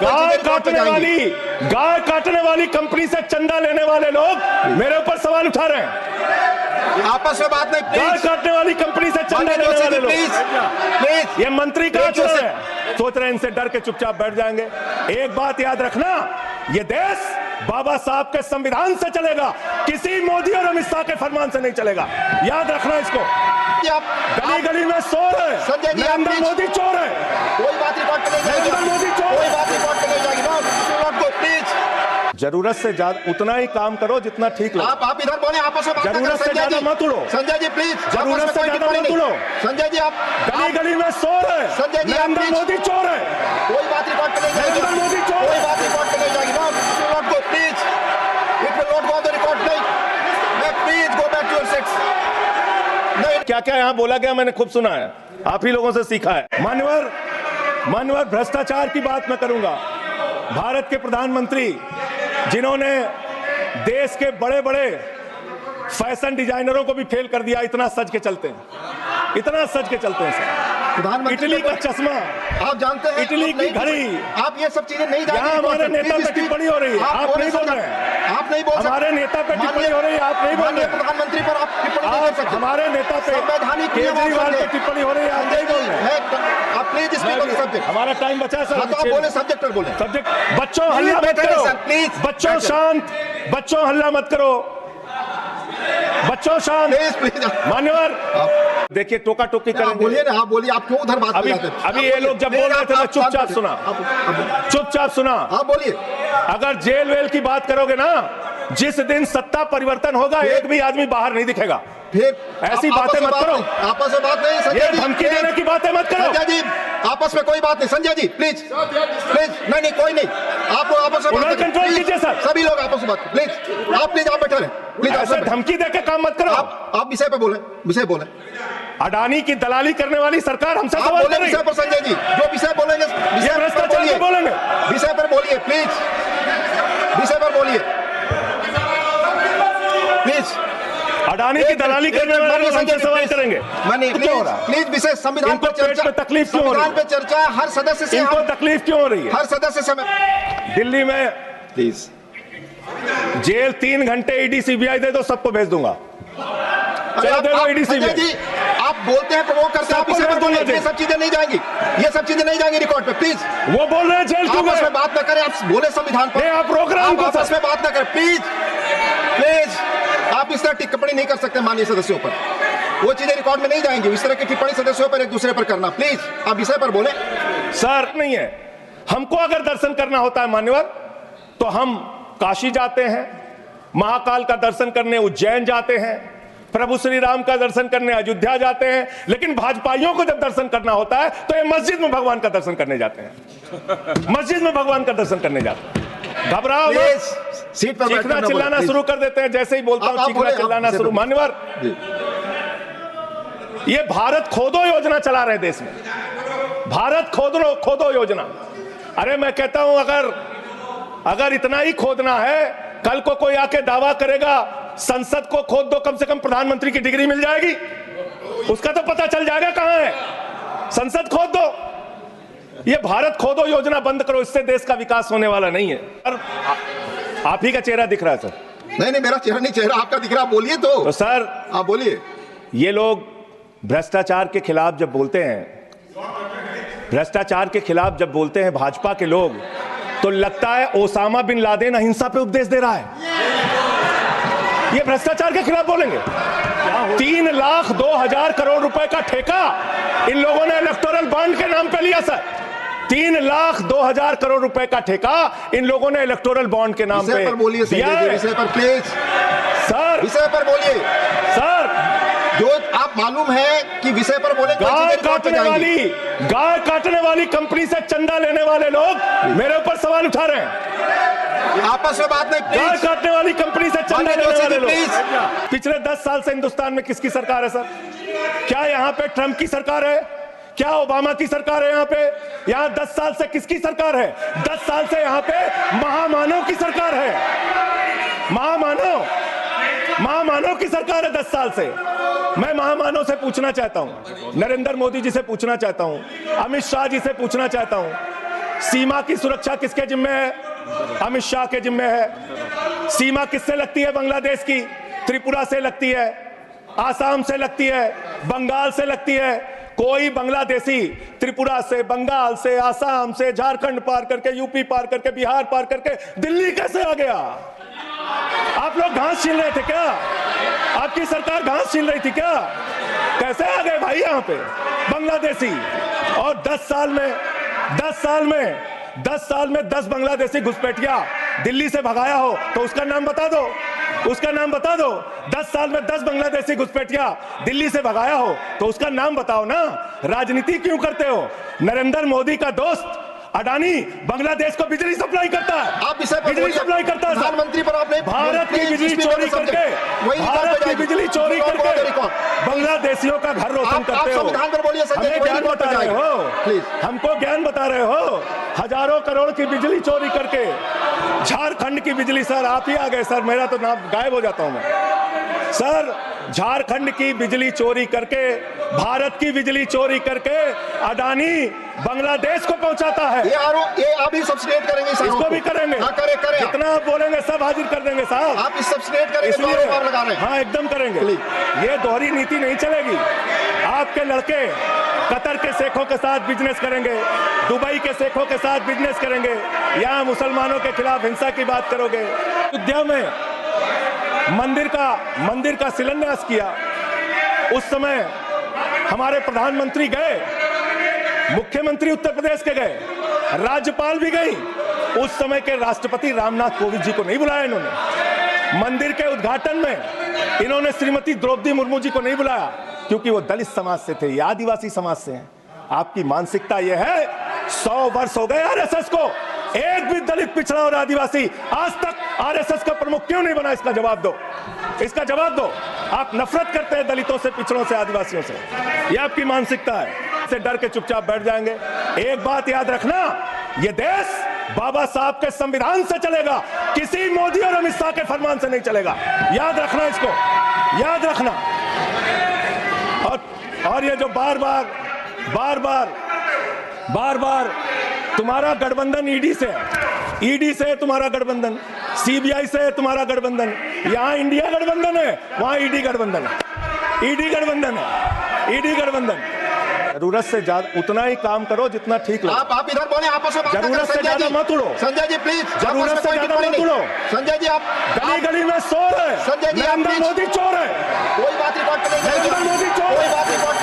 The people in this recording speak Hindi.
गाय काटने वाली कंपनी से चंदा लेने वाले लोग मेरे ऊपर सवाल उठा रहे हैं। आपस में बात नहीं, गाय काटने वाली कंपनी से चंदा लेने वाले लोग, प्लीज। ये मंत्री कहां चल रहे हैं? सोच रहे हैं इनसे डर के चुपचाप बैठ जाएंगे। एक बात याद रखना, ये देश बाबा साहब के संविधान से चलेगा, किसी मोदी और अमित शाह के फरमान से नहीं चलेगा। याद रखना इसको। गली गली में शोर है, संजय जी, नरेंद्र मोदी चोर है। कोई बात रिकॉर्ड पे नहीं जाएगी, नरेंद्र मोदी चोर कोई है। बात रिकॉर्ड पे नहीं जाएगी। Not go, please. जरूरत से ज्यादा उतना ही काम करो जितना ठीक लगे। आप इधर बोले, आपस में बात करें। जरूरत से ज्यादा मत उड़ो संजय जी, प्लीज। जरूरत से ज्यादा मत उड़ो। संजय जी, आप गली गली में शोर है, संजय जी, नरेंद्र मोदी चोर है। कोई बात रिकॉर्ड पे नहीं जाएगी, नरेंद्र मोदी चोर कोई है। बात रिकॉर्ड पे नहीं जाएगी। Not go, please. It will not go on the record. नहीं, please go back to your seats. नहीं, क्या क्या यहाँ बोला गया मैंने खूब सुना है, आप ही लोगों से सीखा है। मान्यवर भ्रष्टाचार की बात मैं करूंगा। भारत के प्रधानमंत्री जिन्होंने देश के बड़े बड़े फैशन डिजाइनरों को भी फेल कर दिया, इतना सज के चलते हैं, इतना सज के चलते हैं सर। प्रधानमंत्री इटली का चश्मा, आप जानते हैं, इटली आप नहीं की घड़ी, आप ये सब चीजें नहीं जानते। यहाँ हमारे नेता पे टिप्पणी हो रही है, आप नहीं बोल रहे हैं। आप नहीं बोल सकते। हमारे नेता पे टिप्पणी हो रही है, आप नहीं बोल रहे हैं। प्रधानमंत्री पर आप टिप्पणी नहीं कर सकते। हमारे नेता पे संवैधानिक नियम केजरीवाल पे टिप्पणी हो रही है, आप नहीं बोल रहे हैं। आप please speak on the subject. हमारा टाइम बचा है सर। हाँ, तो आप बोले, सब्जेक्ट पर बोले। सब्जेक्ट, बच्चों हल्ला मत करो, प्लीज। बच्चों शांत, बच्चों हल्ला मत करो, बच्चों शांत। प्लीज। मान्यवर देखिए, टोका टोकी आप करेंगे। बोलिए ना, आप बोलिए। आप क्यों उधर बात अभी कर रहे हैं? अभी ये लोग जब बोल रहे थे मैं चुपचाप सुना, चुपचाप सुना। आप बोलिए। अगर जेल वेल की बात करोगे ना, जिस दिन सत्ता परिवर्तन होगा एक भी आदमी बाहर नहीं दिखेगा। फिर ऐसी बातें मत करो, आपस में बात नहीं। ये संजय जी, धमकी देने की बातें मत करो। संजय जी, आपस में कोई बात नहीं। Sanjay ji, please please. नहीं, कोई नहीं। आप लोग आपस में बात कंट्रोल करें। कीजिए सर। सभी लोग आपस में बात, प्लीज। प्लीज आप बैठे रहे, प्लीज। ऐसे धमकी देके काम मत करो। आप विषय पे बोले, विषय बोले। अडानी की दलाली करने वाली सरकार हमसे आप सवाल बोले कर रही विषय पर। संजय जी, जो विषय बोलेंगे ये भ्रष्टाचार पे बोलेंगे। विषय पर बोलिए, प्लीज। विषय पर बोलिए, प्लीज। अडानी की दलाली करने वाले लोग हमसे सवाल करेंगे। प्लीज विषय संविधान इनको पर चर्चा, पेट में तकलीफ क्यों हो रही है? संविधान पे चर्चा हर सदस्य से, इनको तकलीफ क्यों हो रही है? हर सदस्य से। दिल्ली में प्लीज जेल 3 घंटे ईडी सीबीआई दे दो, सबको भेज दूंगा। चलो दे दो ईडी संजय सीबीआई। जी, आप बोलते हैं, प्रवोक करते हैं। आप इसे बोलिए, ये सब चीजें नहीं जाएंगी, ये सब चीजें नहीं जाएंगी रिकॉर्ड पे। प्लीज वो बोल रहे हैं जेल क्यों आपस गए? में बात न करें। आप बोले संविधान पर, आप प्रोग्राम को आपस में बात न करें। Please please. आप इस तरह टिप्पणी नहीं कर सकते माननीय सदस्यों पर। वो चीजें रिकॉर्ड में नहीं जाएंगी। इस तरह की टिप्पणी सदस्यों पर, एक दूसरे पर करना। प्लीज आप विषय पर बोले। सर नहीं है, हमको अगर दर्शन करना होता है मान्यवर, तो हम काशी जाते हैं, महाकाल का दर्शन करने उज्जैन जाते हैं, प्रभु श्री राम का दर्शन करने अयोध्या जाते हैं। लेकिन भाजपाइयों को जब दर्शन करना होता है तो ये मस्जिद में भगवान का दर्शन करने जाते हैं, मस्जिद में भगवान का दर्शन करने जाते हैं। घबराओ मत, सीट पर चीखना चिल्लाना शुरू कर देते हैं। जैसे ही बोलता हूं चीखना चिल्लाना शुरू। मान्यवर, ये भारत खोदो योजना चला रहे देश में, भारत खोदो योजना। अरे मैं कहता हूं, अगर इतना ही खोदना है, कल को कोई आके दावा करेगा संसद को खोद दो, कम से कम प्रधानमंत्री की डिग्री मिल जाएगी, उसका तो पता चल जाएगा कहां है। संसद खोद दो, ये भारत खोदो योजना बंद करो, इससे देश का विकास होने वाला नहीं है। आप ही का चेहरा दिख रहा है सर। नहीं, मेरा चेहरा नहीं, चेहरा आपका दिख रहा। बोलिए तो सर, आप बोलिए। ये लोग भ्रष्टाचार के खिलाफ जब बोलते हैं, भ्रष्टाचार के खिलाफ जब बोलते हैं भाजपा के लोग, तो लगता है ओसामा बिन लादेन अहिंसा पे उपदेश दे रहा है। ये भ्रष्टाचार के खिलाफ बोलेंगे। 3,02,000 करोड़ रुपए का ठेका इन लोगों ने इलेक्टोरल बॉन्ड के नाम पे लिया सर। 3,02,000 करोड़ रुपए का ठेका इन लोगों ने इलेक्टोरल बॉन्ड के नाम पे विषय पर बोलिए। विषय पर प्लीज सर, विषय पर बोलिए सर। जो आप मालूम है कि विषय पर बोले। गाय काटने वाली कंपनी से चंदा लेने वाले लोग मेरे ऊपर सवाल उठा रहे हैं। आपस में बात नहीं। गाय काटने वाली कंपनी से चंदा लेने वाले लोग। पिछले 10 साल से हिंदुस्तान में किसकी सरकार है सर? क्या यहाँ पे ट्रंप की सरकार है? क्या ओबामा की सरकार है? यहाँ 10 साल से किसकी सरकार है? 10 साल से यहाँ पे महामानव की सरकार है। महामानव की सरकार है 10 साल से। मैं महामानव से पूछना चाहता हूं, नरेंद्र मोदी जी से पूछना चाहता हूं, अमित शाह जी से पूछना चाहता हूं, सीमा की सुरक्षा किसके जिम्मे है? अमित शाह के जिम्मे है। सीमा किससे लगती है बांग्लादेश की? त्रिपुरा से लगती है, आसाम से लगती है, बंगाल से लगती है। कोई बांग्लादेशी त्रिपुरा से, बंगाल से, आसाम से, झारखंड पार करके, यूपी पार करके, बिहार पार करके दिल्ली कैसे आ गया? आप लोग घास छीन रहे थे क्या? आपकी सरकार घास छीन रही थी क्या? कैसे आ गए भाई यहाँ पे बांग्लादेशी? और 10 साल में 10 बांग्लादेशी घुसपैठिया दिल्ली से भगाया हो तो उसका नाम बता दो, उसका नाम बता दो। 10 साल में 10 बांग्लादेशी घुसपैठिया दिल्ली से भगाया हो तो उसका नाम बताओ ना। राजनीति क्यों करते हो? नरेंद्र मोदी का दोस्त अडानी बांग्लादेश को बिजली सप्लाई करता है। आप इसे बिजली सप्लाई करता है। प्रधानमंत्री पर आपने भारत की बिजली चोरी करके, भारत की बिजली चोरी करके बांग्लादेशियों का घर रोशन करते हो। संविधान पर बोलिए। हमें ज्ञान बता रहे हो, प्लीज हमको ज्ञान बता रहे हो। हजारों करोड़ की बिजली चोरी करके झारखंड की बिजली, सर आप ही आ गए सर, मेरा तो नाम गायब हो जाता हूं मैं सर। झारखंड की बिजली चोरी करके, भारत की बिजली चोरी करके अडानी बांग्लादेश को पहुंचाता है। ये आप ही सब्सिडेट करेंगे, इसको भी करेंगे। हाँ, करें। जितना आप बोलेंगे सब हाजिर कर देंगे साहब। आप इस सब्सिडेट करेंगे, इसलिए आरोप लगा रहे हैं। हाँ एकदम करेंगे। ये दोहरी नीति नहीं चलेगी। आपके लड़के कतर के शेखों के साथ बिजनेस करेंगे, दुबई के शेखों के साथ बिजनेस करेंगे, यहाँ मुसलमानों के खिलाफ हिंसा की बात करोगे। अयोध्या में मंदिर का शिलान्यास किया, उस समय हमारे प्रधानमंत्री गए, मुख्यमंत्री उत्तर प्रदेश के गए, राज्यपाल भी गई। उस समय के राष्ट्रपति रामनाथ कोविंद जी को नहीं बुलाया इन्होंने। मंदिर के उद्घाटन में इन्होंने श्रीमती द्रौपदी मुर्मू जी को नहीं बुलाया क्योंकि वो दलित समाज से थे, ये आदिवासी समाज से हैं। आपकी मानसिकता ये है। 100 वर्ष हो गए आरएसएस को, एक भी दलित, पिछड़ा और आदिवासी आज तक आरएसएस का प्रमुख क्यों नहीं बना? इसका जवाब दो, इसका जवाब दो। आप नफरत करते हैं दलितों से, पिछड़ों से, आदिवासियों से, ये आपकी मानसिकता है। से डर के चुपचाप बैठ जाएंगे। एक बात याद रखना, ये देश बाबा साहब के संविधान से चलेगा, किसी मोदी और अमित शाह के फरमान से नहीं चलेगा। याद रखना, इसको याद रखना। और ये जो बार बार तुम्हारा गठबंधन ईडी से है, ईडी से तुम्हारा गठबंधन, सीबीआई से तुम्हारा गठबंधन। यहां इंडिया गठबंधन है, वहां ईडी गठबंधन है, ईडी गठबंधन है, ईडी गठबंधन। जरूरत से ज्यादा उतना ही काम करो जितना ठीक लगे। आप इधर बोले, आपस में जरूरत से ज्यादा मत उड़ो। संजय जी प्लीज, जरूरत से ज्यादा मत उड़ो। संजय जी आप गली में शोर है, संजय जी नरेंद्र मोदी चोर है, कोई बात रिकॉर्ड पे नहीं, नरेंद्र मोदी चोर कोई बात रिकॉर्ड